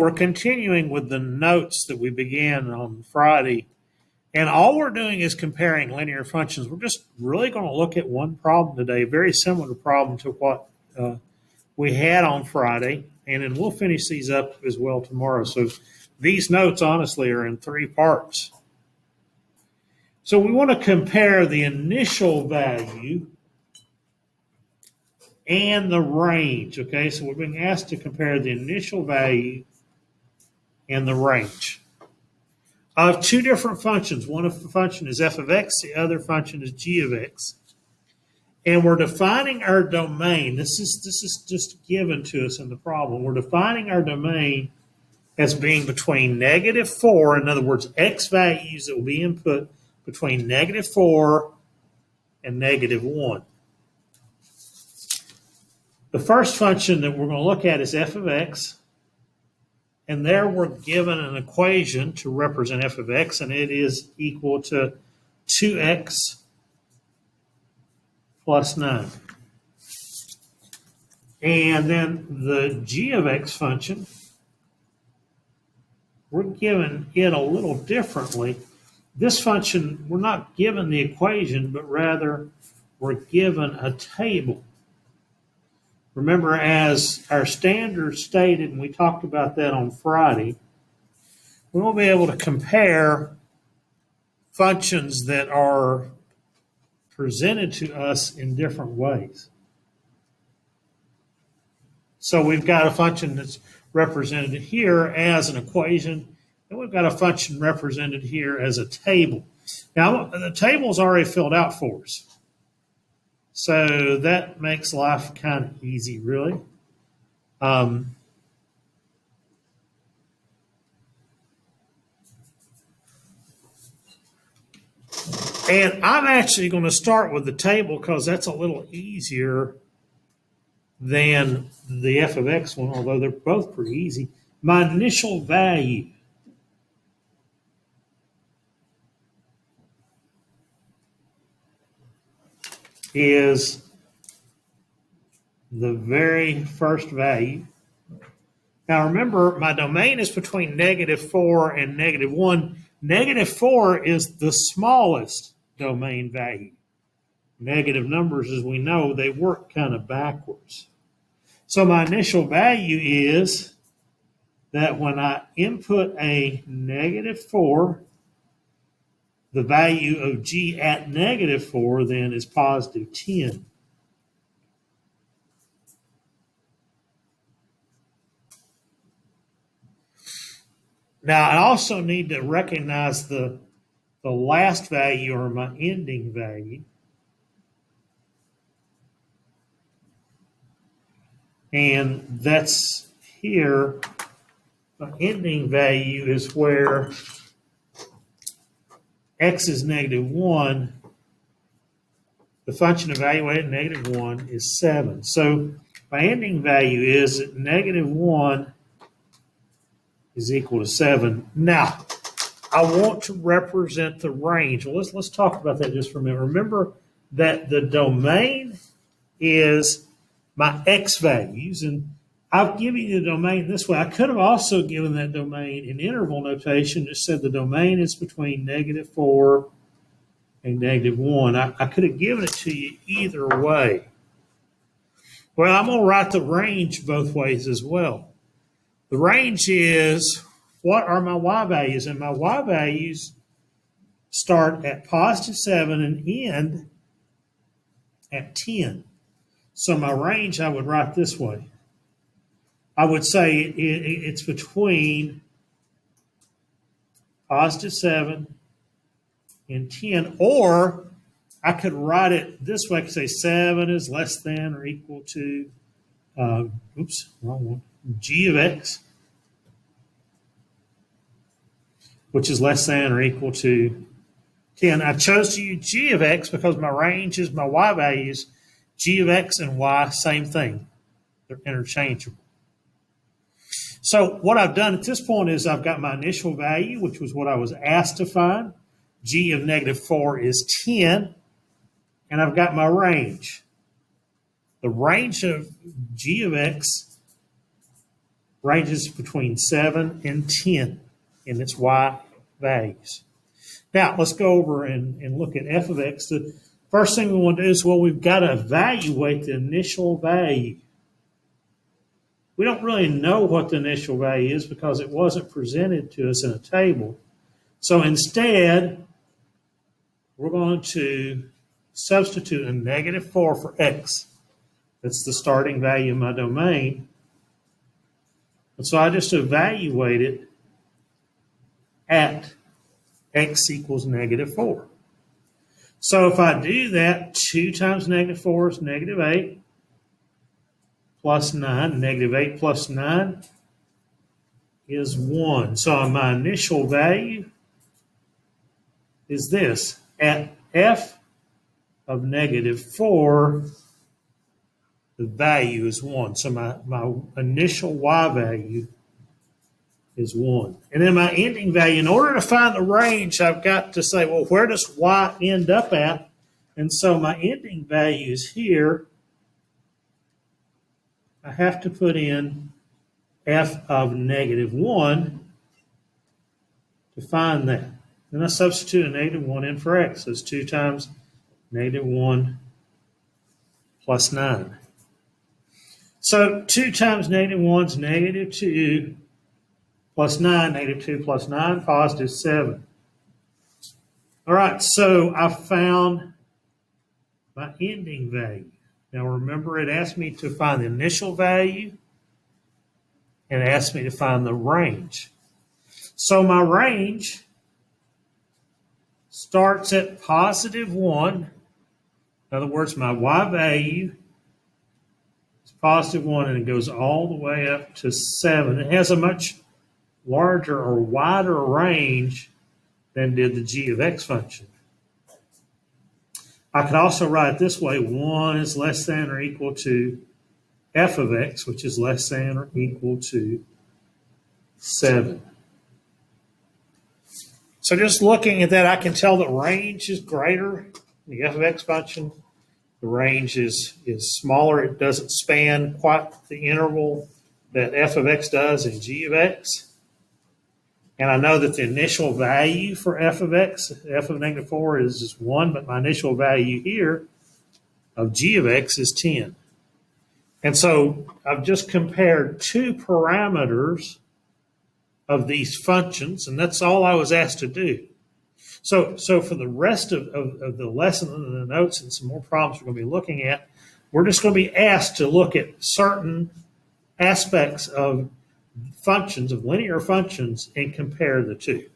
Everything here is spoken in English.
We're continuing with the notes that we began on Friday, and all we're doing is comparing linear functions. We're just really going to look at one problem today, very similar problem to what we had on Friday, and then we'll finish these up as well tomorrow. So these notes, honestly, are in three parts. So we want to compare the initial value and the range, okay? So we're being asked to compare the initial value and the range of two different functions. One of the function is f of x, the other function is g of x. And we're defining our domain. This is just given to us in the problem. We're defining our domain as being between -4, in other words, x values that will be input between -4 and -1. The first function that we're going to look at is f of x. And there we're given an equation to represent f of x, and it is equal to 2x plus 9. And then the g of x function, we're given it a little differently. This function, we're not given the equation, but rather we're given a table. Remember, as our standard stated, and we talked about that on Friday, we will be able to compare functions that are presented to us in different ways. So we've got a function that's represented here as an equation, and we've got a function represented here as a table. Now, the table's already filled out for us. So that makes life kind of easy, really. And I'm actually going to start with the table because that's a little easier than the f of x one, although they're both pretty easy. My initial value is the very first value. Now remember, my domain is between -4 and -1. -4 is the smallest domain value. Negative numbers, as we know, they work kind of backwards. So my initial value is that when I input a -4, the value of g at -4 then is positive 10. Now, I also need to recognize the last value, or my ending value. And that's here. My ending value is where x is -1. The function evaluated at -1 is 7. So my ending value is that -1 is equal to 7. Now, I want to represent the range. Well, let's talk about that just for a minute. Remember that the domain is my x values, and I've given you the domain this way. I could have also given that domain in interval notation, just said the domain is between -4 and -1. I could have given it to you either way. Well, I'm going to write the range both ways as well. The range is, what are my y values? And my y values start at positive 7 and end at 10. So my range I would write this way. I would say it's between positive 7 and 10, or I could write it this way. I could say 7 is less than or equal to, wrong one, g of x, which is less than or equal to 10. I chose to use g of x because my range is my y values. G of x and y, same thing. They're interchangeable. So what I've done at this point is I've got my initial value, which was what I was asked to find. G of -4 is 10. And I've got my range. The range of g of x ranges between 7 and 10 in its y values. Now, let's go over and look at f of x. The first thing we want to do is, well, we've got to evaluate the initial value. We don't really know what the initial value is because it wasn't presented to us in a table. So instead, we're going to substitute a -4 for x. That's the starting value of my domain. And so I just evaluate it at x equals -4. So if I do that, 2 times -4 is -8 plus 9. -8 plus 9 is 1. So my initial value is this. At f of -4, the value is 1. So my initial y value is 1. And then my ending value, in order to find the range, I've got to say, well, where does y end up at? And so my ending value is here. I have to put in f of -1 to find that. Then I substitute a -1 in for x. So it's 2 times -1 plus 9. So 2 times -1 is -2 plus 9. -2 plus 9, positive 7. All right, so I found my ending value. Now remember, it asked me to find the initial value and it asked me to find the range. So my range starts at +1. In other words, my y value is +1 and it goes all the way up to 7. It has a much larger or wider range than did the g of x function. I could also write it this way. 1 is less than or equal to f of x, which is less than or equal to 7. So just looking at that, I can tell the range is greater. The f of x function, the range is smaller. It doesn't span quite the interval that f of x does in g of x. And I know that the initial value for f of x, f of -4 is just 1, but my initial value here of g of x is 10. And so I've just compared 2 parameters of these functions, and that's all I was asked to do. So for the rest of the lesson and the notes and some more problems we're going to be looking at, we're just going to be asked to look at certain aspects of functions, of linear functions, and compare the two.